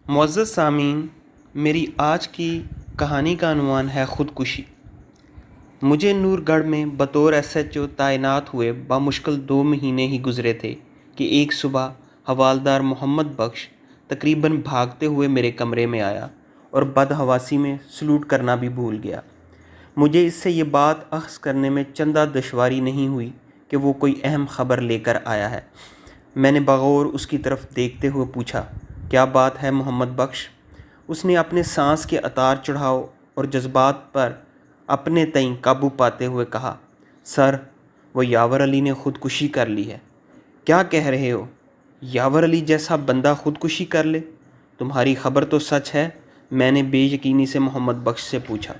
معزز سامعین، میری آج کی کہانی کا عنوان ہے خودکشی۔ مجھے نور گڑھ میں بطور SHO تعینات ہوئے بامشکل 2 مہینے ہی گزرے تھے کہ ایک صبح حوالدار محمد بخش تقریباً بھاگتے ہوئے میرے کمرے میں آیا اور بدحواسی میں سلوٹ کرنا بھی بھول گیا۔ مجھے اس سے یہ بات اخذ کرنے میں چندہ دشواری نہیں ہوئی کہ وہ کوئی اہم خبر لے کر آیا ہے۔ میں نے بغور اس کی طرف دیکھتے ہوئے پوچھا، کیا بات ہے محمد بخش؟ اس نے اپنے سانس کے اتار چڑھاؤ اور جذبات پر اپنے تئیں قابو پاتے ہوئے کہا، سر، وہ یاور علی نے خودکشی کر لی ہے۔ کیا کہہ رہے ہو؟ یاور علی جیسا بندہ خودکشی کر لے؟ تمہاری خبر تو سچ ہے؟ میں نے بے یقینی سے محمد بخش سے پوچھا۔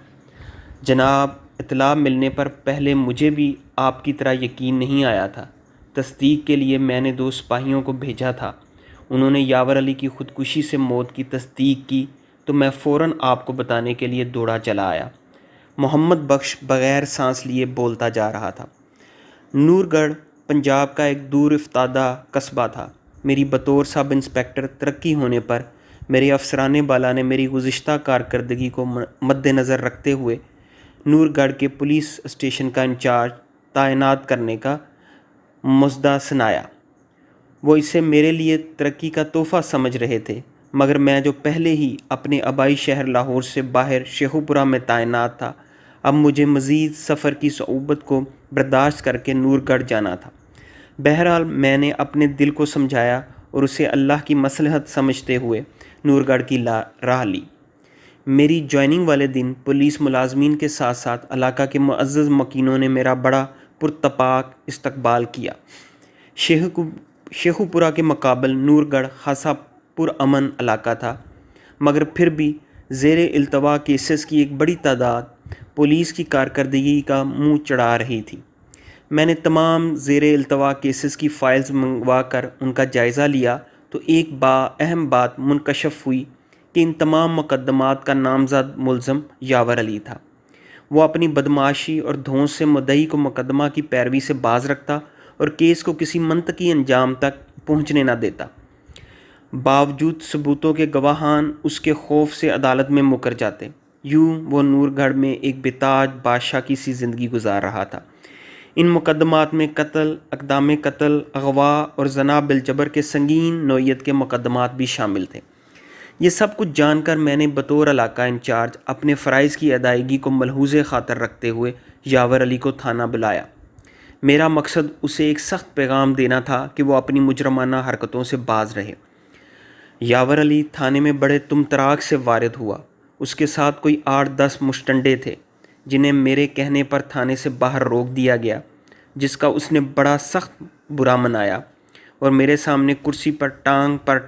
جناب، اطلاع ملنے پر پہلے مجھے بھی آپ کی طرح یقین نہیں آیا تھا۔ تصدیق کے لیے میں نے 2 سپاہیوں کو بھیجا تھا۔ انہوں نے یاور علی کی خودکشی سے موت کی تصدیق کی تو میں فوراً آپ کو بتانے کے لیے دوڑا چلا آیا۔ محمد بخش بغیر سانس لیے بولتا جا رہا تھا۔ نور گڑھ پنجاب کا ایک دور افتادہ قصبہ تھا۔ میری بطور سب انسپکٹر ترقی ہونے پر میرے افسران بالا نے میری گزشتہ کارکردگی کو مد نظر رکھتے ہوئے نور گڑھ کے پولیس اسٹیشن کا انچارج تعینات کرنے کا مژدہ سنایا۔ وہ اسے میرے لیے ترقی کا تحفہ سمجھ رہے تھے، مگر میں جو پہلے ہی اپنے آبائی شہر لاہور سے باہر شیخوپورہ میں تعینات تھا، اب مجھے مزید سفر کی صعوبت کو برداشت کر کے نور گڑھ جانا تھا۔ بہرحال میں نے اپنے دل کو سمجھایا اور اسے اللہ کی مصلحت سمجھتے ہوئے نور گڑھ کی راہ لی۔ میری جوائننگ والے دن پولیس ملازمین کے ساتھ ساتھ علاقہ کے معزز مکینوں نے میرا بڑا پرتپاک استقبال کیا۔ شیخوپورہ کے مقابل نور گڑھ خاصا پرامن علاقہ تھا، مگر پھر بھی زیر التوا کیسز کی ایک بڑی تعداد پولیس کی کارکردگی کا منہ چڑھا رہی تھی۔ میں نے تمام زیر التوا کیسز کی فائلز منگوا کر ان کا جائزہ لیا تو ایک اہم بات منکشف ہوئی کہ ان تمام مقدمات کا نامزد ملزم یاور علی تھا۔ وہ اپنی بدمعاشی اور دھونس سے مدعی کو مقدمہ کی پیروی سے باز رکھتا اور کیس کو کسی منطقی انجام تک پہنچنے نہ دیتا۔ باوجود ثبوتوں کے گواہان اس کے خوف سے عدالت میں مکر جاتے۔ یوں وہ نور گڑھ میں ایک بے تاج بادشاہ کی سی زندگی گزار رہا تھا۔ ان مقدمات میں قتل، اقدام قتل، اغوا اور زنا بالجبر کے سنگین نوعیت کے مقدمات بھی شامل تھے۔ یہ سب کچھ جان کر میں نے بطور علاقہ انچارج اپنے فرائض کی ادائیگی کو ملحوظ خاطر رکھتے ہوئے یاور علی کو تھانہ بلایا۔ میرا مقصد اسے ایک سخت پیغام دینا تھا کہ وہ اپنی مجرمانہ حرکتوں سے باز رہے۔ یاور علی تھانے میں بڑے طمطراق سے وارد ہوا۔ اس کے ساتھ کوئی 8-10 مشٹنڈے تھے، جنہیں میرے کہنے پر تھانے سے باہر روک دیا گیا، جس کا اس نے بڑا سخت برا منایا اور میرے سامنے کرسی پر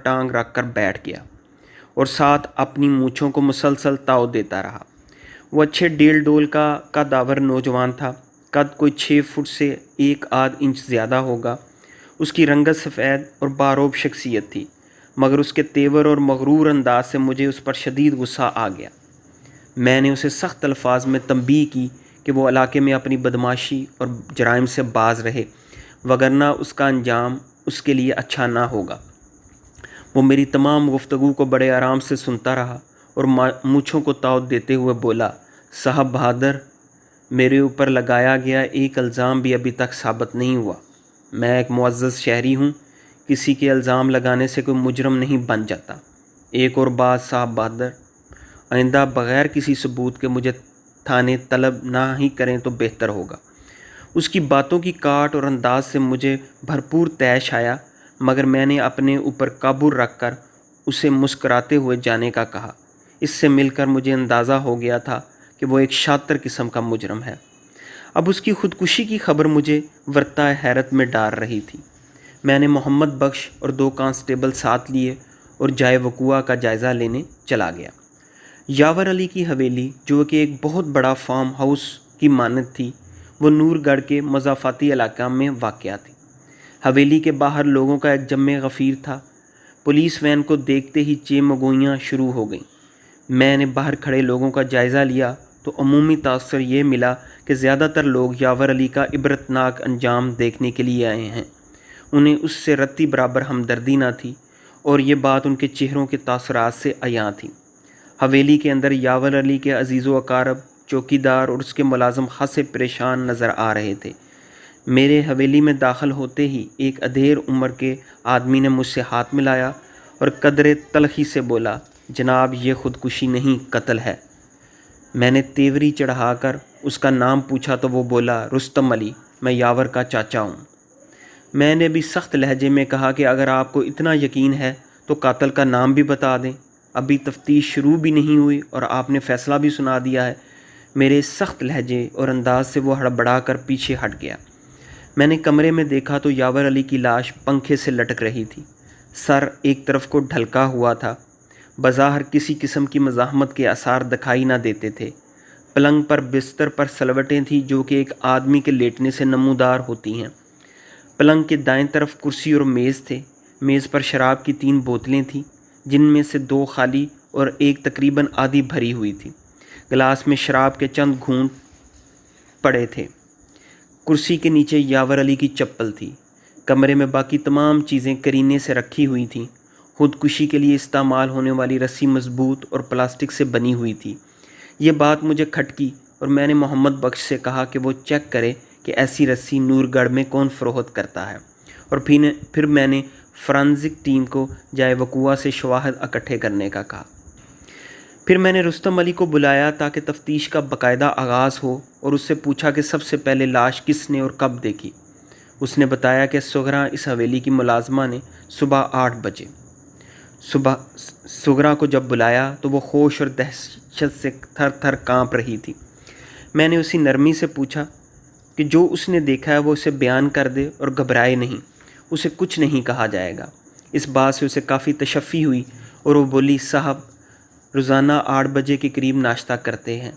ٹانگ رکھ کر بیٹھ گیا اور ساتھ اپنی مونچھوں کو مسلسل تاؤ دیتا رہا۔ وہ اچھے ڈیل ڈول کا قدآور نوجوان تھا، قد کوئی 6 فٹ سے 1 انچ زیادہ ہوگا۔ اس کی رنگت سفید اور باروب شخصیت تھی، مگر اس کے تیور اور مغرور انداز سے مجھے اس پر شدید غصہ آ گیا۔ میں نے اسے سخت الفاظ میں تنبیہ کی کہ وہ علاقے میں اپنی بدمعاشی اور جرائم سے باز رہے، وگرنہ اس کا انجام اس کے لیے اچھا نہ ہوگا۔ وہ میری تمام گفتگو کو بڑے آرام سے سنتا رہا اور مونچھوں کو تاؤ دیتے ہوئے بولا، صاحب بہادر، میرے اوپر لگایا گیا ایک الزام بھی ابھی تک ثابت نہیں ہوا۔ میں ایک معزز شہری ہوں، کسی کے الزام لگانے سے کوئی مجرم نہیں بن جاتا۔ ایک اور بات صاحب بہادر، آئندہ بغیر کسی ثبوت کے مجھے تھانے طلب نہ ہی کریں تو بہتر ہوگا۔ اس کی باتوں کی کاٹ اور انداز سے مجھے بھرپور طیش آیا، مگر میں نے اپنے اوپر قابو رکھ کر اسے مسکراتے ہوئے جانے کا کہا۔ اس سے مل کر مجھے اندازہ ہو گیا تھا کہ وہ ایک شاطر قسم کا مجرم ہے۔ اب اس کی خودکشی کی خبر مجھے ورطہ حیرت میں ڈال رہی تھی۔ میں نے محمد بخش اور 2 کانسٹیبل ساتھ لیے اور جائے وقوع کا جائزہ لینے چلا گیا۔ یاور علی کی حویلی، جو کہ ایک بہت بڑا فارم ہاؤس کی مانند تھی، وہ نور گڑھ کے مضافاتی علاقہ میں واقع تھی۔ حویلی کے باہر لوگوں کا ایک جمع غفیر تھا۔ پولیس وین کو دیکھتے ہی چیمگوئیاں شروع ہو گئیں۔ میں نے باہر کھڑے لوگوں کا جائزہ لیا تو عمومی تاثر یہ ملا کہ زیادہ تر لوگ یاور علی کا عبرتناک انجام دیکھنے کے لیے آئے ہیں۔ انہیں اس سے رتی برابر ہمدردی نہ تھی اور یہ بات ان کے چہروں کے تاثرات سے عیاں تھی۔ حویلی کے اندر یاور علی کے عزیز و اقارب، چوکیدار اور اس کے ملازم خاصے پریشان نظر آ رہے تھے۔ میرے حویلی میں داخل ہوتے ہی ایک ادھیر عمر کے آدمی نے مجھ سے ہاتھ ملایا اور قدرے تلخی سے بولا، جناب یہ خودکشی نہیں، قتل ہے۔ میں نے تیوری چڑھا کر اس کا نام پوچھا تو وہ بولا، رستم علی، میں یاور کا چاچا ہوں۔ میں نے بھی سخت لہجے میں کہا کہ اگر آپ کو اتنا یقین ہے تو قاتل کا نام بھی بتا دیں، ابھی تفتیش شروع بھی نہیں ہوئی اور آپ نے فیصلہ بھی سنا دیا ہے۔ میرے سخت لہجے اور انداز سے وہ ہڑبڑا کر پیچھے ہٹ گیا۔ میں نے کمرے میں دیکھا تو یاور علی کی لاش پنکھے سے لٹک رہی تھی، سر ایک طرف کو ڈھلکا ہوا تھا، بظاہر کسی قسم کی مزاحمت کے آثار دکھائی نہ دیتے تھے۔ پلنگ پر بستر پر سلوٹیں تھیں جو کہ ایک آدمی کے لیٹنے سے نمودار ہوتی ہیں۔ پلنگ کے دائیں طرف کرسی اور میز تھے، میز پر شراب کی 3 بوتلیں تھیں جن میں سے 2 خالی اور ایک تقریباً آدھی بھری ہوئی تھی۔ گلاس میں شراب کے چند گھونٹ پڑے تھے۔ کرسی کے نیچے یاور علی کی چپل تھی۔ کمرے میں باقی تمام چیزیں کرینے سے رکھی ہوئی تھیں۔ خودکشی کے لیے استعمال ہونے والی رسی مضبوط اور پلاسٹک سے بنی ہوئی تھی۔ یہ بات مجھے کھٹکی اور میں نے محمد بخش سے کہا کہ وہ چیک کرے کہ ایسی رسی نور گڑھ میں کون فروخت کرتا ہے، اور پھر میں نے فرانزک ٹیم کو جائے وقوع سے شواہد اکٹھے کرنے کا کہا۔ پھر میں نے رستم علی کو بلایا تاکہ تفتیش کا باقاعدہ آغاز ہو اور اس سے پوچھا کہ سب سے پہلے لاش کس نے اور کب دیکھی۔ اس نے بتایا کہ سغرا اس حویلی کی ملازمہ نے صبح 8 بجے۔ سغرا کو جب بلایا تو وہ خوش اور دہشت سے تھر تھر کانپ رہی تھی۔ میں نے اسی نرمی سے پوچھا کہ جو اس نے دیکھا ہے وہ اسے بیان کر دے اور گھبرائے نہیں، اسے کچھ نہیں کہا جائے گا۔ اس بات سے اسے کافی تشفی ہوئی اور وہ بولی، صاحب روزانہ 8 بجے کے قریب ناشتہ کرتے ہیں،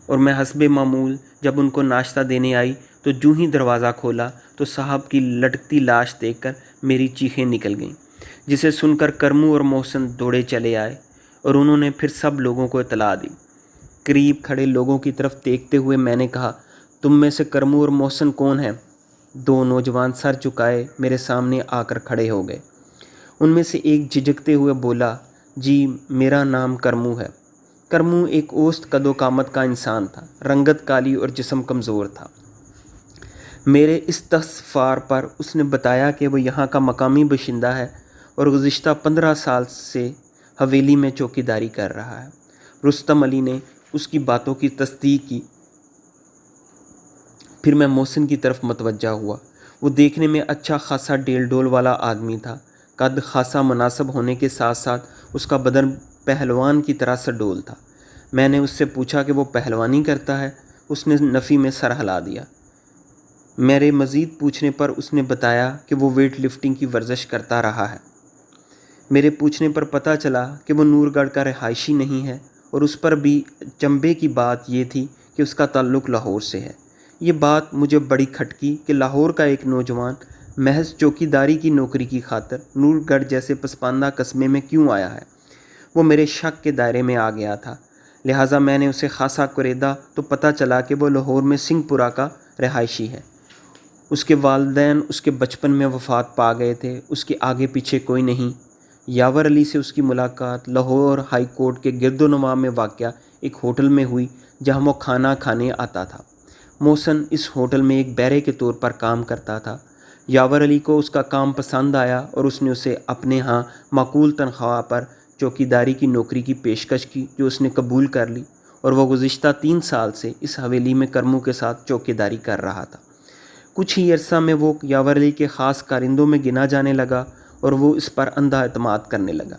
اور میں حسب معمول جب ان کو ناشتہ دینے آئی تو جوں ہی دروازہ کھولا تو صاحب کی لٹکتی لاش دیکھ کر میری چیخیں نکل گئیں، جسے سن کر کرمو اور محسن دوڑے چلے آئے اور انہوں نے پھر سب لوگوں کو اطلاع دی۔ قریب کھڑے لوگوں کی طرف دیکھتے ہوئے میں نے کہا، تم میں سے کرمو اور محسن کون ہیں؟ 2 نوجوان سر چکائے میرے سامنے آ کر کھڑے ہو گئے۔ ان میں سے ایک جھجکتے ہوئے بولا، جی میرا نام کرمو ہے۔ کرمو ایک اوسط قد و قامت کا انسان تھا، رنگت کالی اور جسم کمزور تھا۔ میرے استفسار پر اس نے بتایا کہ وہ یہاں کا مقامی باشندہ ہے اور گزشتہ 15 سال سے حویلی میں چوکیداری کر رہا ہے۔ رستم علی نے اس کی باتوں کی تصدیق کی۔ پھر میں محسن کی طرف متوجہ ہوا۔ وہ دیکھنے میں اچھا خاصا ڈیل ڈول والا آدمی تھا، قد خاصا مناسب ہونے کے ساتھ ساتھ اس کا بدن پہلوان کی طرح سڈول تھا۔ میں نے اس سے پوچھا کہ وہ پہلوانی کرتا ہے۔ اس نے نفی میں سر ہلا دیا۔ میرے مزید پوچھنے پر اس نے بتایا کہ وہ ویٹ لفٹنگ کی ورزش کرتا رہا ہے۔ میرے پوچھنے پر پتہ چلا کہ وہ نور گڑھ کا رہائشی نہیں ہے، اور اس پر بھی چنبے کی بات یہ تھی کہ اس کا تعلق لاہور سے ہے۔ یہ بات مجھے بڑی کھٹکی کہ لاہور کا ایک نوجوان محض چوکیداری کی نوکری کی خاطر نور گڑھ جیسے پسماندہ قصبے میں کیوں آیا ہے۔ وہ میرے شک کے دائرے میں آ گیا تھا، لہٰذا میں نے اسے خاصا کوریدا تو پتہ چلا کہ وہ لاہور میں سنگھ پورہ کا رہائشی ہے۔ اس کے والدین اس کے بچپن میں وفات پا گئے تھے، اس کے آگے پیچھے کوئی نہیں۔ یاور علی سے اس کی ملاقات لاہور ہائی کورٹ کے گرد و نواح میں واقع ایک ہوٹل میں ہوئی جہاں وہ کھانا کھانے آتا تھا۔ محسن اس ہوٹل میں ایک بیرے کے طور پر کام کرتا تھا۔ یاور علی کو اس کا کام پسند آیا اور اس نے اسے اپنے ہاں معقول تنخواہ پر چوکیداری کی نوکری کی پیشکش کی، جو اس نے قبول کر لی، اور وہ گزشتہ 3 سال سے اس حویلی میں کرمو کے ساتھ چوکیداری کر رہا تھا۔ کچھ ہی عرصہ میں وہ یاور علی کے خاص کارندوں میں گنا جانے لگا اور وہ اس پر اندھا اعتماد کرنے لگا۔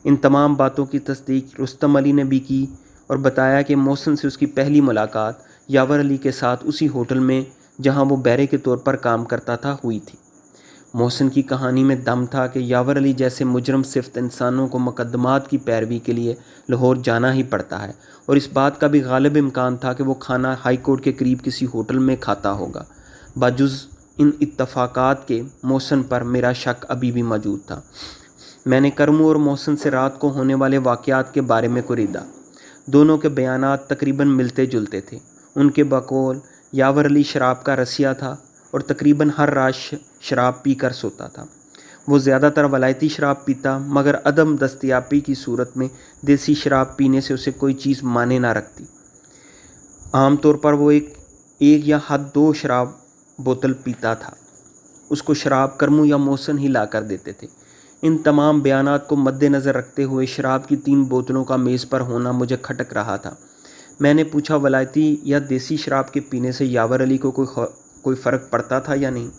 ان تمام باتوں کی تصدیق رستم علی نے بھی کی اور بتایا کہ محسن سے اس کی پہلی ملاقات یاور علی کے ساتھ اسی ہوٹل میں جہاں وہ بیرے کے طور پر کام کرتا تھا ہوئی تھی۔ محسن کی کہانی میں دم تھا کہ یاور علی جیسے مجرم صفت انسانوں کو مقدمات کی پیروی کے لیے لاہور جانا ہی پڑتا ہے، اور اس بات کا بھی غالب امکان تھا کہ وہ کھانا ہائی کورٹ کے قریب کسی ہوٹل میں کھاتا ہوگا۔ باجز ان اتفاقات کے محسن پر میرا شک ابھی بھی موجود تھا۔ میں نے کرمو اور محسن سے رات کو ہونے والے واقعات کے بارے میں کوریدا۔ دونوں کے بیانات تقریباً ملتے جلتے تھے۔ ان کے بقول یاور علی شراب کا رسیا تھا اور تقریباً ہر رات شراب پی کر سوتا تھا۔ وہ زیادہ تر ولایتی شراب پیتا، مگر عدم دستیابی کی صورت میں دیسی شراب پینے سے اسے کوئی چیز مانے نہ رکھتی۔ عام طور پر وہ ایک یا حد 2 شراب بوتل پیتا تھا۔ اس کو شراب کرمو یا محسن ہی لا کر دیتے تھے۔ ان تمام بیانات کو مد نظر رکھتے ہوئے شراب کی 3 بوتلوں کا میز پر ہونا مجھے کھٹک رہا تھا۔ میں نے پوچھا ولایتی یا دیسی شراب کے پینے سے یاور علی کو کوئی فرق پڑتا تھا یا نہیں؟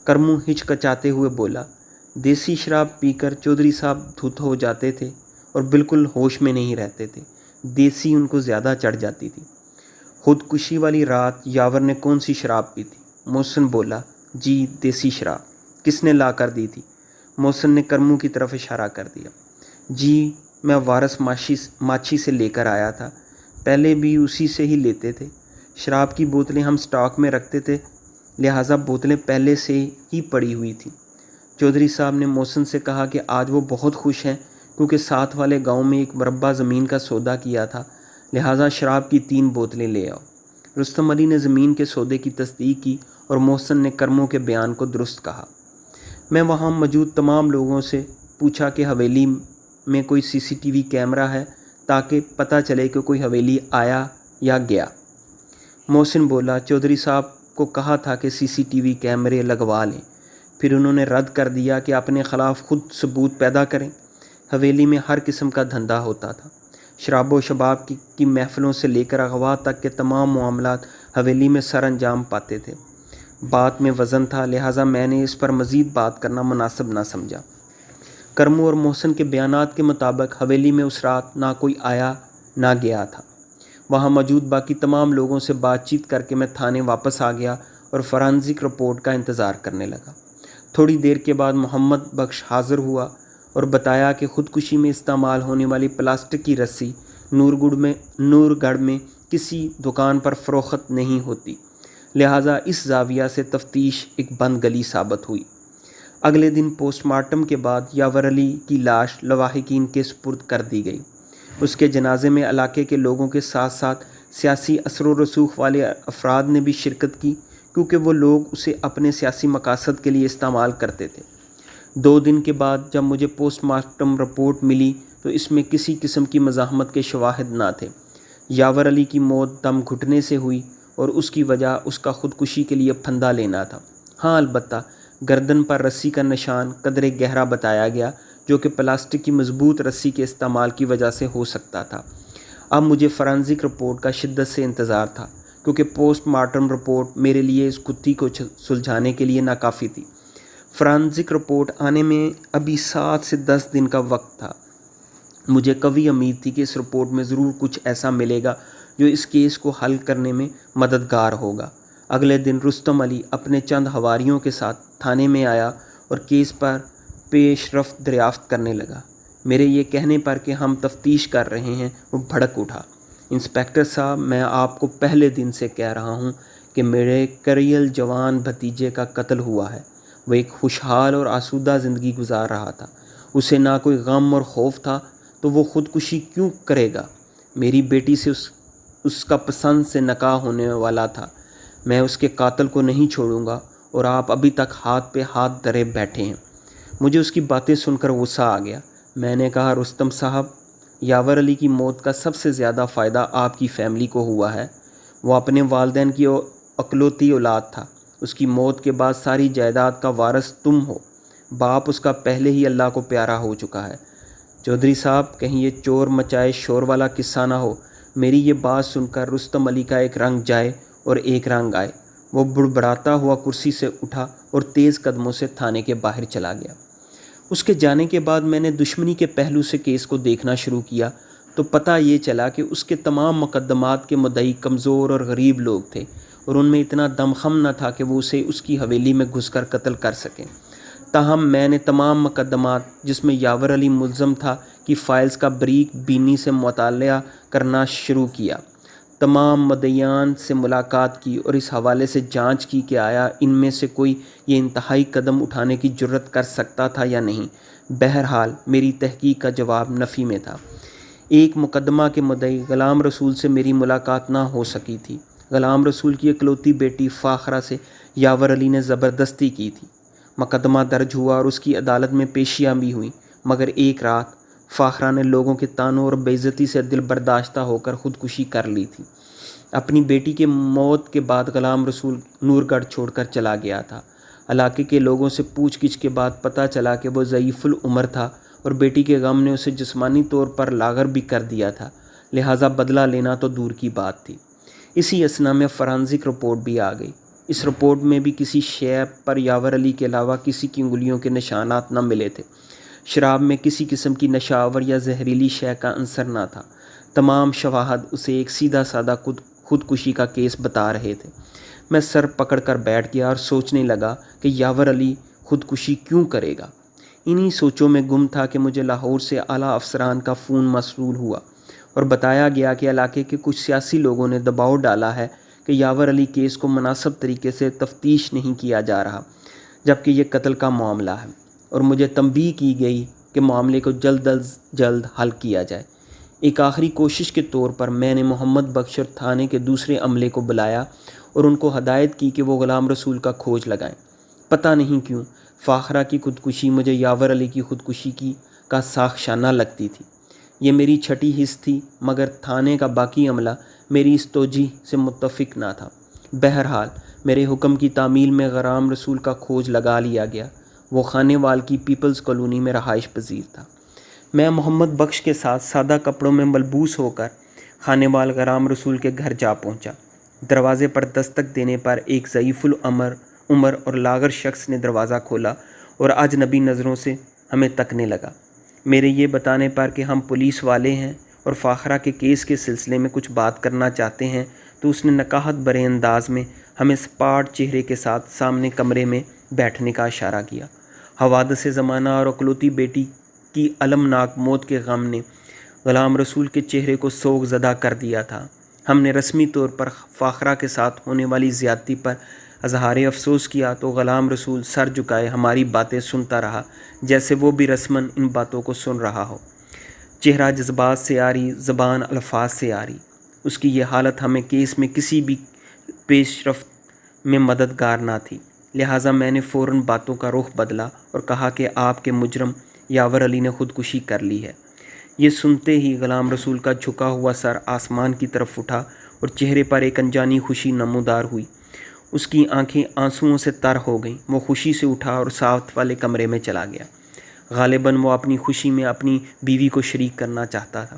کرمو ہچکچاتے ہوئے بولا، دیسی شراب پی کر چودھری صاحب دھت ہو جاتے تھے اور بالکل ہوش میں نہیں رہتے تھے۔ دیسی ان کو زیادہ چڑھ جاتی تھی۔ خودکشی والی رات یاور نے کون سی شراب پی تھی؟ محسن بولا، جی دیسی شراب۔ کس نے لا کر دی تھی؟ محسن نے کرمو کی طرف اشارہ کر دیا۔ جی میں وارث ماچھی سے لے کر آیا تھا، پہلے بھی اسی سے ہی لیتے تھے۔ شراب کی بوتلیں ہم سٹاک میں رکھتے تھے، لہٰذا بوتلیں پہلے سے ہی پڑی ہوئی تھیں۔ چودھری صاحب نے محسن سے کہا کہ آج وہ بہت خوش ہیں کیونکہ ساتھ والے گاؤں میں ایک مربع زمین کا سودا کیا تھا، لہٰذا شراب کی 3 بوتلیں لے آؤ۔ رستم علی نے زمین کے سودے کی تصدیق کی اور محسن نے کرموں کے بیان کو درست کہا۔ میں وہاں موجود تمام لوگوں سے پوچھا کہ حویلی میں کوئی CCTV کیمرہ ہے تاکہ پتہ چلے کہ کوئی حویلی آیا یا گیا۔ محسن بولا، چودھری صاحب کو کہا تھا کہ CCTV کیمرے لگوا لیں، پھر انہوں نے رد کر دیا کہ اپنے خلاف خود ثبوت پیدا کریں۔ حویلی میں ہر قسم کا دھندا ہوتا تھا، شراب و شباب کی محفلوں سے لے کر اغوا تک کے تمام معاملات حویلی میں سر انجام پاتے تھے۔ بات میں وزن تھا، لہٰذا میں نے اس پر مزید بات کرنا مناسب نہ سمجھا۔ کرمو اور محسن کے بیانات کے مطابق حویلی میں اس رات نہ کوئی آیا نہ گیا تھا۔ وہاں موجود باقی تمام لوگوں سے بات چیت کر کے میں تھانے واپس آ گیا اور فورینسک رپورٹ کا انتظار کرنے لگا۔ تھوڑی دیر کے بعد محمد بخش حاضر ہوا اور بتایا کہ خودکشی میں استعمال ہونے والی پلاسٹک کی رسی نور گڑھ میں کسی دکان پر فروخت نہیں ہوتی، لہٰذا اس زاویہ سے تفتیش ایک بند گلی ثابت ہوئی۔ اگلے دن پوسٹ مارٹم کے بعد یاور علی کی لاش لواحقین کے سپرد کر دی گئی۔ اس کے جنازے میں علاقے کے لوگوں کے ساتھ ساتھ سیاسی اثر و رسوخ والے افراد نے بھی شرکت کی، کیونکہ وہ لوگ اسے اپنے سیاسی مقاصد کے لیے استعمال کرتے تھے۔ 2 دن کے بعد جب مجھے پوسٹ مارٹم رپورٹ ملی تو اس میں کسی قسم کی مزاحمت کے شواہد نہ تھے۔ یاور علی کی موت دم گھٹنے سے ہوئی اور اس کی وجہ اس کا خودکشی کے لیے پھندا لینا تھا۔ ہاں البتہ گردن پر رسی کا نشان قدرے گہرا بتایا گیا، جو کہ پلاسٹک کی مضبوط رسی کے استعمال کی وجہ سے ہو سکتا تھا۔ اب مجھے فورینسک رپورٹ کا شدت سے انتظار تھا، کیونکہ پوسٹ مارٹم رپورٹ میرے لیے اس گتھی کو سلجھانے کے لیے ناکافی تھی۔ فورینسک رپورٹ آنے میں ابھی 7 سے 10 دن کا وقت تھا۔ مجھے قوی امید تھی کہ اس رپورٹ میں ضرور کچھ ایسا ملے گا جو اس کیس کو حل کرنے میں مددگار ہوگا۔ اگلے دن رستم علی اپنے چند حواریوں کے ساتھ تھانے میں آیا اور کیس پر پیش رفت دریافت کرنے لگا۔ میرے یہ کہنے پر کہ ہم تفتیش کر رہے ہیں وہ بھڑک اٹھا۔ انسپکٹر صاحب، میں آپ کو پہلے دن سے کہہ رہا ہوں کہ میرے کریل جوان بھتیجے کا قتل ہوا ہے۔ وہ ایک خوشحال اور آسودہ زندگی گزار رہا تھا، اسے نہ کوئی غم اور خوف تھا، تو وہ خودکشی کیوں کرے گا؟ میری بیٹی سے اس کا پسند سے نکاح ہونے والا تھا۔ میں اس کے قاتل کو نہیں چھوڑوں گا اور آپ ابھی تک ہاتھ پہ ہاتھ دھرے بیٹھے ہیں۔ مجھے اس کی باتیں سن کر غصہ آ گیا۔ میں نے کہا، رستم صاحب، یاور علی کی موت کا سب سے زیادہ فائدہ آپ کی فیملی کو ہوا ہے۔ وہ اپنے والدین کی اکلوتی اولاد تھا۔ اس کی موت کے بعد ساری جائیداد کا وارث تم ہو۔ باپ اس کا پہلے ہی اللہ کو پیارا ہو چکا ہے۔ چودھری صاحب، کہیں یہ چور مچائے شور والا قصہ نہ ہو۔ میری یہ بات سن کر رستم علی کا ایک رنگ جائے اور ایک رنگ آئے۔ وہ بڑبڑاتا ہوا کرسی سے اٹھا اور تیز قدموں سے تھانے کے باہر چلا گیا۔ اس کے جانے کے بعد میں نے دشمنی کے پہلو سے کیس کو دیکھنا شروع کیا تو پتہ یہ چلا کہ اس کے تمام مقدمات کے مدعی کمزور اور غریب لوگ تھے اور ان میں اتنا دمخم نہ تھا کہ وہ اسے اس کی حویلی میں گھس کر قتل کر سکیں۔ تاہم میں نے تمام مقدمات جس میں یاور علی ملزم تھا کی فائلز کا بریک بینی سے مطالعہ کرنا شروع کیا۔ تمام مدعیان سے ملاقات کی اور اس حوالے سے جانچ کی کہ آیا ان میں سے کوئی یہ انتہائی قدم اٹھانے کی جرت کر سکتا تھا یا نہیں۔ بہرحال میری تحقیق کا جواب نفی میں تھا۔ ایک مقدمہ کے مدعی غلام رسول سے میری ملاقات نہ ہو سکی تھی۔ غلام رسول کی اکلوتی بیٹی فاخرہ سے یاور علی نے زبردستی کی تھی۔ مقدمہ درج ہوا اور اس کی عدالت میں پیشیاں بھی ہوئیں، مگر ایک رات فاخرہ نے لوگوں کے طعنوں اور بے عزتی سے دل برداشتہ ہو کر خودکشی کر لی تھی۔ اپنی بیٹی کے موت کے بعد غلام رسول نور گڑھ چھوڑ کر چلا گیا تھا۔ علاقے کے لوگوں سے پوچھ گچھ کے بعد پتہ چلا کہ وہ ضعیف العمر تھا اور بیٹی کے غم نے اسے جسمانی طور پر لاغر بھی کر دیا تھا، لہٰذا بدلہ لینا تو دور کی بات تھی۔ اسی اثنا میں فورینسک رپورٹ بھی آ گئی۔ اس رپورٹ میں بھی کسی شے پر یاور علی کے علاوہ کسی کی انگلیوں کے نشانات نہ ملے تھے۔ شراب میں کسی قسم کی نشہ آور یا زہریلی شے کا عنصر نہ تھا۔ تمام شواہد اسے ایک سیدھا سادہ خودکشی کا کیس بتا رہے تھے۔ میں سر پکڑ کر بیٹھ گیا اور سوچنے لگا کہ یاور علی خودکشی کیوں کرے گا۔ انہی سوچوں میں گم تھا کہ مجھے لاہور سے اعلیٰ افسران کا فون موصول ہوا اور بتایا گیا کہ علاقے کے کچھ سیاسی لوگوں نے دباؤ ڈالا ہے کہ یاور علی کیس کو مناسب طریقے سے تفتیش نہیں کیا جا رہا، جبکہ یہ قتل کا معاملہ ہے، اور مجھے تنبیہ کی گئی کہ معاملے کو جلد از جلد حل کیا جائے۔ ایک آخری کوشش کے طور پر میں نے محمد بخش اور تھانے کے دوسرے عملے کو بلایا اور ان کو ہدایت کی کہ وہ غلام رسول کا کھوج لگائیں۔ پتہ نہیں کیوں فاخرہ کی خودکشی مجھے یاور علی کی خودکشی کا ساخشانہ لگتی تھی۔ یہ میری چھٹی حس تھی، مگر تھانے کا باقی عملہ میری اس توجہ سے متفق نہ تھا۔ بہرحال میرے حکم کی تعمیل میں غلام رسول کا کھوج لگا لیا گیا۔ وہ خانے وال کی پیپلز کالونی میں رہائش پذیر تھا۔ میں محمد بخش کے ساتھ سادہ کپڑوں میں ملبوس ہو کر خانے وال غلام رسول کے گھر جا پہنچا۔ دروازے پر دستک دینے پر ایک ضعیف العمر اور لاغر شخص نے دروازہ کھولا اور اجنبی نظروں سے ہمیں تکنے لگا۔ میرے یہ بتانے پر کہ ہم پولیس والے ہیں اور فاخرہ کے کیس کے سلسلے میں کچھ بات کرنا چاہتے ہیں، تو اس نے نقاہت برے انداز میں ہمیں سپاٹ چہرے کے ساتھ سامنے کمرے میں بیٹھنے کا اشارہ کیا۔ حوادث زمانہ اور اکلوتی بیٹی کی المناک موت کے غم نے غلام رسول کے چہرے کو سوگ زدہ کر دیا تھا۔ ہم نے رسمی طور پر فاخرہ کے ساتھ ہونے والی زیادتی پر اظہار افسوس کیا تو غلام رسول سر جھکائے ہماری باتیں سنتا رہا، جیسے وہ بھی رسماً ان باتوں کو سن رہا ہو۔ چہرہ جذبات سے آری، زبان الفاظ سے آری۔ اس کی یہ حالت ہمیں کیس میں کسی بھی پیش رفت میں مددگار نہ تھی، لہٰذا میں نے فوراً باتوں کا رخ بدلا اور کہا کہ آپ کے مجرم یاور علی نے خودکشی کر لی ہے۔ یہ سنتے ہی غلام رسول کا جھکا ہوا سر آسمان کی طرف اٹھا اور چہرے پر ایک انجانی خوشی نمودار ہوئی۔ اس کی آنکھیں آنسوؤں سے تر ہو گئیں۔ وہ خوشی سے اٹھا اور ساتھ والے کمرے میں چلا گیا۔ غالباً وہ اپنی خوشی میں اپنی بیوی کو شریک کرنا چاہتا تھا۔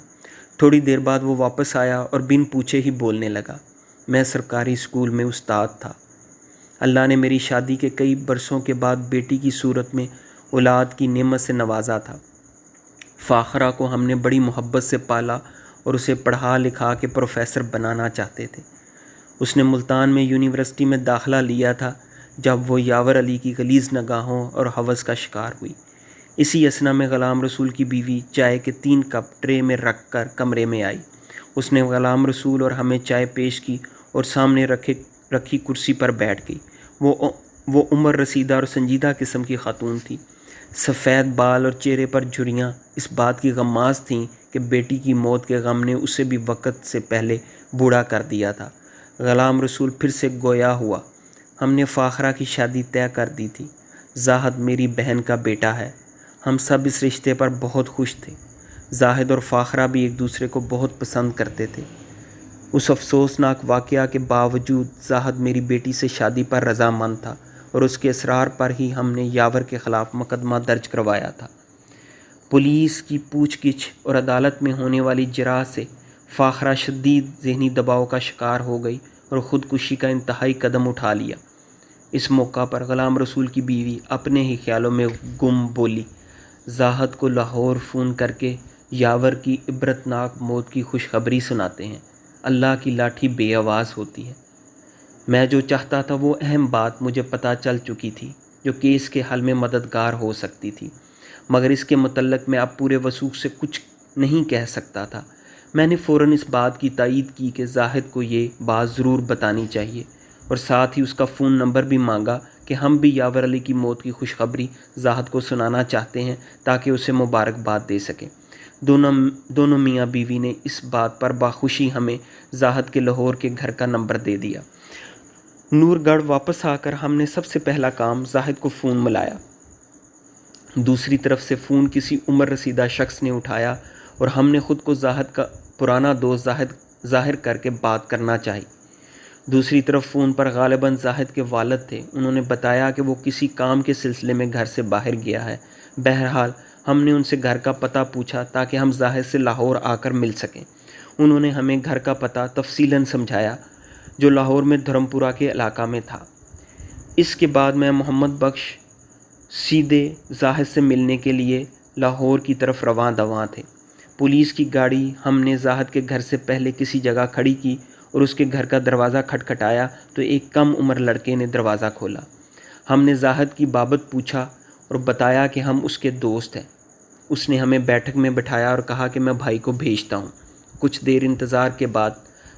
تھوڑی دیر بعد وہ واپس آیا اور بن پوچھے ہی بولنے لگا، میں سرکاری اسکول میں استاد تھا۔ اللہ نے میری شادی کے کئی برسوں کے بعد بیٹی کی صورت میں اولاد کی نعمت سے نوازا تھا۔ فاخرہ کو ہم نے بڑی محبت سے پالا اور اسے پڑھا لکھا کے پروفیسر بنانا چاہتے تھے۔ اس نے ملتان میں یونیورسٹی میں داخلہ لیا تھا جب وہ یاور علی کی غلیظ نگاہوں اور ہوس کا شکار ہوئی۔ اسی اثنا میں غلام رسول کی بیوی چائے کے 3 کپ ٹرے میں رکھ کر کمرے میں آئی۔ اس نے غلام رسول اور ہمیں چائے پیش کی اور سامنے رکھی کرسی پر بیٹھ گئی۔ وہ عمر رسیدہ اور سنجیدہ قسم کی خاتون تھی۔ سفید بال اور چہرے پر جھریاں اس بات کی غماز تھیں کہ بیٹی کی موت کے غم نے اسے بھی وقت سے پہلے بوڑھا کر دیا تھا۔ غلام رسول پھر سے گویا ہوا، ہم نے فاخرہ کی شادی طے کر دی تھی۔ زاہد میری بہن کا بیٹا ہے۔ ہم سب اس رشتے پر بہت خوش تھے۔ زاہد اور فاخرہ بھی ایک دوسرے کو بہت پسند کرتے تھے۔ اس افسوسناک واقعہ کے باوجود زاہد میری بیٹی سے شادی پر رضامند تھا اور اس کے اصرار پر ہی ہم نے یاور کے خلاف مقدمہ درج کروایا تھا۔ پولیس کی پوچھ گچھ اور عدالت میں ہونے والی جرح سے فاخرہ شدید ذہنی دباؤ کا شکار ہو گئی اور خودکشی کا انتہائی قدم اٹھا لیا۔ اس موقع پر غلام رسول کی بیوی اپنے ہی خیالوں میں گم بولی، زاہد کو لاہور فون کر کے یاور کی عبرتناک موت کی خوشخبری سناتے ہیں۔ اللہ کی لاٹھی بے آواز ہوتی ہے۔ میں جو چاہتا تھا وہ اہم بات مجھے پتہ چل چکی تھی جو کیس کے حل میں مددگار ہو سکتی تھی، مگر اس کے متعلق میں اب پورے وثوق سے کچھ نہیں کہہ سکتا تھا۔ میں نے فوراً اس بات کی تائید کی کہ زاہد کو یہ بات ضرور بتانی چاہیے اور ساتھ ہی اس کا فون نمبر بھی مانگا کہ ہم بھی یاور علی کی موت کی خوشخبری زاہد کو سنانا چاہتے ہیں تاکہ اسے مبارکباد دے سکیں۔ دونوں میاں بیوی نے اس بات پر باخوشی ہمیں زاہد کے لاہور کے گھر کا نمبر دے دیا۔ نور گڑھ واپس آ کر ہم نے سب سے پہلا کام زاہد کو فون ملایا۔ دوسری طرف سے فون کسی عمر رسیدہ شخص نے اٹھایا اور ہم نے خود کو زاہد کا پرانا دوست ظاہر کر کے بات کرنا چاہی۔ دوسری طرف فون پر غالباً زاہد کے والد تھے۔ انہوں نے بتایا کہ وہ کسی کام کے سلسلے میں گھر سے باہر گیا ہے۔ بہرحال ہم نے ان سے گھر کا پتہ پوچھا تاکہ ہم زاہد سے لاہور آ کر مل سکیں۔ انہوں نے ہمیں گھر کا پتہ تفصیلاً سمجھایا جو لاہور میں دھرمپورہ کے علاقہ میں تھا۔ اس کے بعد میں محمد بخش سیدھے زاہد سے ملنے کے لیے لاہور کی طرف رواں دواں تھے۔ پولیس کی گاڑی ہم نے زاہد کے گھر سے پہلے کسی جگہ کھڑی کی اور اس کے گھر کا دروازہ کھٹکھٹایا تو ایک کم عمر لڑکے نے دروازہ کھولا۔ ہم نے زاہد کی بابت پوچھا اور بتایا کہ ہم اس کے دوست ہیں۔ اس نے ہمیں بیٹھک میں بٹھایا اور کہا کہ میں بھائی کو بھیجتا ہوں۔ کچھ دیر انتظار کے بعد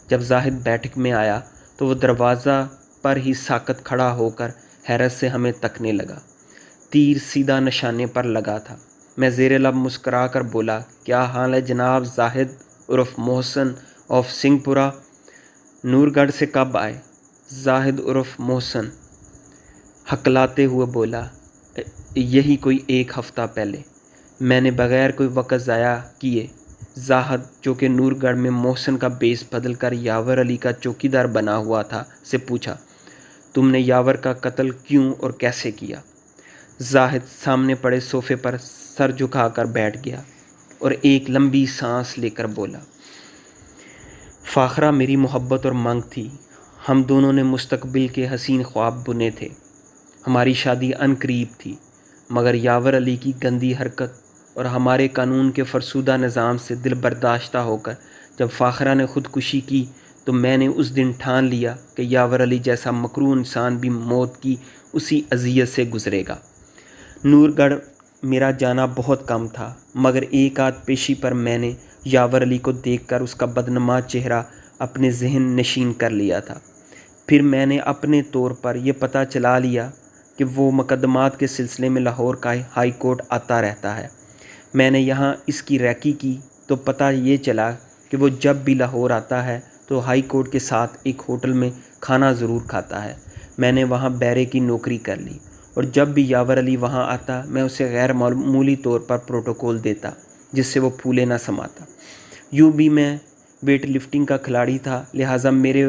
جب زاہد بیٹھک میں آیا تو وہ دروازہ پر ہی ساکت کھڑا ہو کر حیرت سے ہمیں تکنے لگا۔ تیر سیدھا نشانے پر لگا تھا۔ میں زیر لب مسکرا کر بولا، کیا حال ہے جناب زاہد عرف محسن آف سنگھ پورہ؟ نور گڑھ سے کب آئے؟ زاہد عرف محسن ہکلاتے ہوئے بولا، یہی کوئی ایک ہفتہ پہلے۔ میں نے بغیر کوئی وقت ضائع کیے زاہد، جو کہ نور گڑھ میں محسن کا بیس بدل کر یاور علی کا چوکیدار بنا ہوا تھا، سے پوچھا، تم نے یاور کا قتل کیوں اور کیسے کیا؟ زاہد سامنے پڑے صوفے پر سر جھکا کر بیٹھ گیا اور ایک لمبی سانس لے کر بولا، فاخرہ میری محبت اور منگ تھی۔ ہم دونوں نے مستقبل کے حسین خواب بنے تھے۔ ہماری شادی عن قریب تھی، مگر یاور علی کی گندی حرکت اور ہمارے قانون کے فرسودہ نظام سے دل برداشتہ ہو کر جب فاخرہ نے خودکشی کی تو میں نے اس دن ٹھان لیا کہ یاور علی جیسا مکروہ انسان بھی موت کی اسی اذیت سے گزرے گا۔ نور گڑھ میرا جانا بہت کم تھا، مگر ایک آدھ پیشی پر میں نے یاور علی کو دیکھ کر اس کا بدنما چہرہ اپنے ذہن نشین کر لیا تھا۔ پھر میں نے اپنے طور پر یہ پتہ چلا لیا کہ وہ مقدمات کے سلسلے میں لاہور کا ہائی کورٹ آتا رہتا ہے۔ میں نے یہاں اس کی ریکی کی تو پتہ یہ چلا کہ وہ جب بھی لاہور آتا ہے تو ہائی کورٹ کے ساتھ ایک ہوٹل میں کھانا ضرور کھاتا ہے۔ میں نے وہاں بیرے کی نوکری کر لی اور جب بھی یاور علی وہاں آتا میں اسے غیر معمولی طور پر پروٹوکول دیتا جس سے وہ پھولے نہ سماتا۔ یوں بھی میں ویٹ لفٹنگ کا کھلاڑی تھا، لہٰذا میرے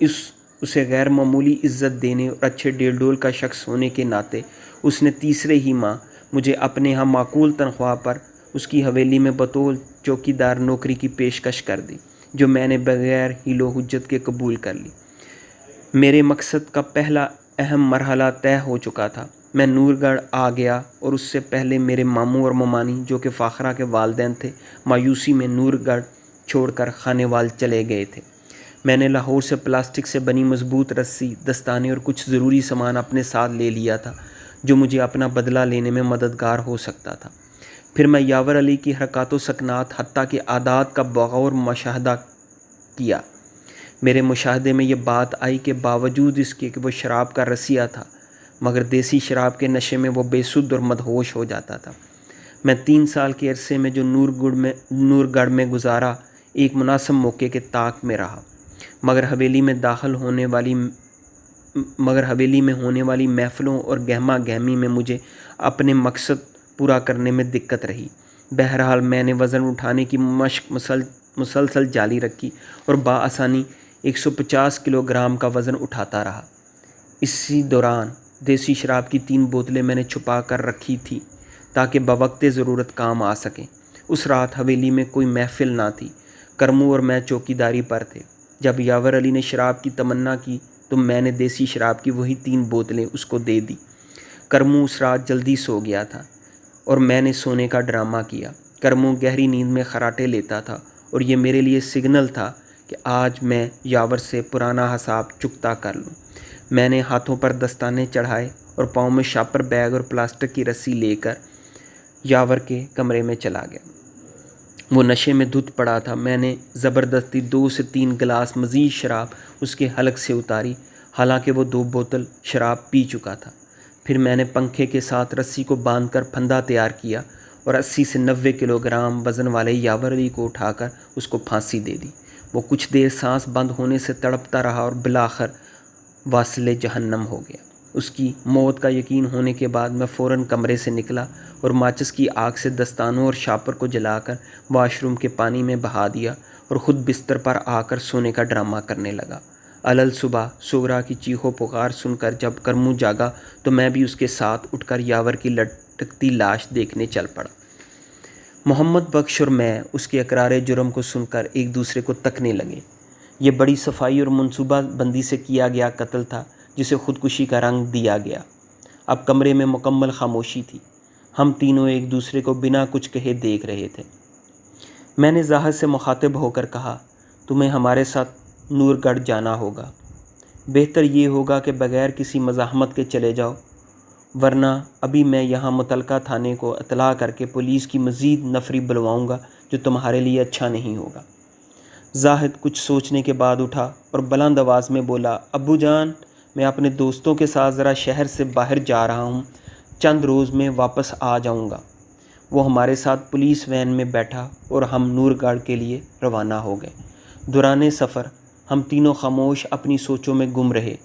اسے غیر معمولی عزت دینے اور اچھے ڈیل ڈول کا شخص ہونے کے ناطے اس نے تیسرے ہی ماہ مجھے اپنے ہاں معقول تنخواہ پر اس کی حویلی میں بطور چوکیدار نوکری کی پیشکش کر دی، جو میں نے بغیر ہیل و حجت کے قبول کر لی۔ میرے مقصد کا پہلا اہم مرحلہ طے ہو چکا تھا۔ میں نور گڑھ آ گیا اور اس سے پہلے میرے ماموں اور ممانی، جو کہ فاخرہ کے والدین تھے، مایوسی میں نور گڑھ چھوڑ کر خانے وال چلے گئے تھے۔ میں نے لاہور سے پلاسٹک سے بنی مضبوط رسی، دستانے اور کچھ ضروری سامان اپنے ساتھ لے لیا تھا جو مجھے اپنا بدلہ لینے میں مددگار ہو سکتا تھا۔ پھر میں یاور علی کی حرکات و سکنات حتیٰ کہ عادات کا بغور مشاہدہ کیا۔ میرے مشاہدے میں یہ بات آئی کہ باوجود اس کے کہ وہ شراب کا رسیہ تھا، مگر دیسی شراب کے نشے میں وہ بے سدھ اور مدہوش ہو جاتا تھا۔ میں 3 سال کے عرصے میں جو نور گڑھ میں گزارا ایک مناسب موقع کے طاق میں رہا، مگر حویلی میں ہونے والی محفلوں اور گہما گہمی میں مجھے اپنے مقصد پورا کرنے میں دقت رہی۔ بہرحال میں نے وزن اٹھانے کی مشق مسلسل جاری رکھی اور بآسانی 150 کلو گرام کا وزن اٹھاتا رہا۔ اسی دوران دیسی شراب کی 3 بوتلیں میں نے چھپا کر رکھی تھی تاکہ بوقت ضرورت کام آ سکیں۔ اس رات حویلی میں کوئی محفل نہ تھی، کرمو اور میں چوکیداری پر تھے۔ جب یاور علی نے شراب کی تمنا کی تو میں نے دیسی شراب کی وہی 3 بوتلیں اس کو دے دی۔ کرمو اس رات جلدی سو گیا تھا اور میں نے سونے کا ڈرامہ کیا۔ کرمو گہری نیند میں خراٹے لیتا تھا اور یہ میرے لیے سگنل تھا کہ آج میں یاور سے پرانا حساب چکتا کر لوں۔ میں نے ہاتھوں پر دستانے چڑھائے اور پاؤں میں شاپر بیگ اور پلاسٹک کی رسی لے کر یاور کے کمرے میں چلا گیا۔ وہ نشے میں دھت پڑا تھا۔ میں نے زبردستی 2 سے 3 گلاس مزید شراب اس کے حلق سے اتاری، حالانکہ وہ 2 بوتل شراب پی چکا تھا۔ پھر میں نے پنکھے کے ساتھ رسی کو باندھ کر پھندا تیار کیا اور 80 سے 90 کلو گرام وزن والے یاور علی کو اٹھا کر اس کو پھانسی دے دی۔ وہ کچھ دیر سانس بند ہونے سے تڑپتا رہا اور بالآخر واصل جہنم ہو گیا۔ اس کی موت کا یقین ہونے کے بعد میں فوراً کمرے سے نکلا اور ماچس کی آگ سے دستانوں اور شاپر کو جلا کر واش روم کے پانی میں بہا دیا اور خود بستر پر آ کر سونے کا ڈرامہ کرنے لگا۔ علل صبح سغرا کی چیخو پکار سن کر جب کرمو جاگا تو میں بھی اس کے ساتھ اٹھ کر یاور کی لٹکتی لاش دیکھنے چل پڑا۔ محمد بخش اور میں اس کے اقرار جرم کو سن کر ایک دوسرے کو تکنے لگے۔ یہ بڑی صفائی اور منصوبہ بندی سے کیا گیا قتل تھا جسے خودکشی کا رنگ دیا گیا۔ اب کمرے میں مکمل خاموشی تھی۔ ہم تینوں ایک دوسرے کو بنا کچھ کہے دیکھ رہے تھے۔ میں نے زاہد سے مخاطب ہو کر کہا، تمہیں ہمارے ساتھ نور گڑھ جانا ہوگا۔ بہتر یہ ہوگا کہ بغیر کسی مزاحمت کے چلے جاؤ، ورنہ ابھی میں یہاں متعلقہ تھانے کو اطلاع کر کے پولیس کی مزید نفری بلواؤں گا جو تمہارے لیے اچھا نہیں ہوگا۔ زاہد کچھ سوچنے کے بعد اٹھا اور بلند آواز میں بولا، ابو جان، میں اپنے دوستوں کے ساتھ ذرا شہر سے باہر جا رہا ہوں، چند روز میں واپس آ جاؤں گا۔ وہ ہمارے ساتھ پولیس وین میں بیٹھا اور ہم نور گڑھ کے لیے روانہ ہو گئے۔ دوران سفر ہم تینوں خاموش اپنی سوچوں میں گم رہے۔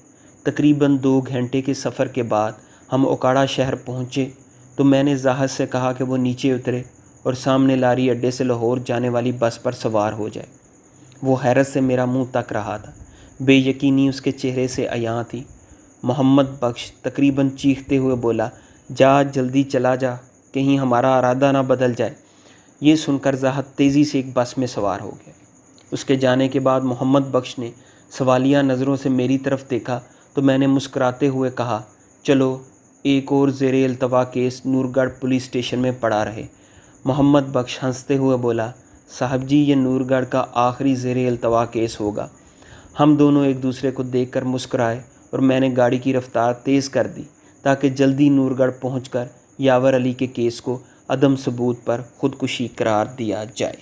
تقریباً 2 گھنٹے کے سفر کے بعد ہم اوکاڑا شہر پہنچے تو میں نے زاہد سے کہا کہ وہ نیچے اترے اور سامنے لاری اڈے سے لاہور جانے والی بس پر سوار ہو جائے۔ وہ حیرت سے میرا منہ تک رہا تھا، بے یقینی اس کے چہرے سے عیاں تھی۔ محمد بخش تقریباً چیختے ہوئے بولا، جا جلدی چلا جا، کہیں ہمارا ارادہ نہ بدل جائے۔ یہ سن کر زاہد تیزی سے ایک بس میں سوار ہو گیا۔ اس کے جانے کے بعد محمد بخش نے سوالیہ نظروں سے میری طرف دیکھا تو میں نے مسکراتے ہوئے کہا، چلو ایک اور زیر التوا کیس نور گڑھ پولیس اسٹیشن میں پڑا رہے۔ محمد بخش ہنستے ہوئے بولا، صاحب جی یہ نور گڑھ کا آخری زیر التوا کیس ہوگا۔ ہم دونوں ایک دوسرے کو دیکھ کر مسکرائے اور میں نے گاڑی کی رفتار تیز کر دی تاکہ جلدی نور گڑھ پہنچ کر یاور علی کے کیس کو عدم ثبوت پر خودکشی قرار دیا جائے۔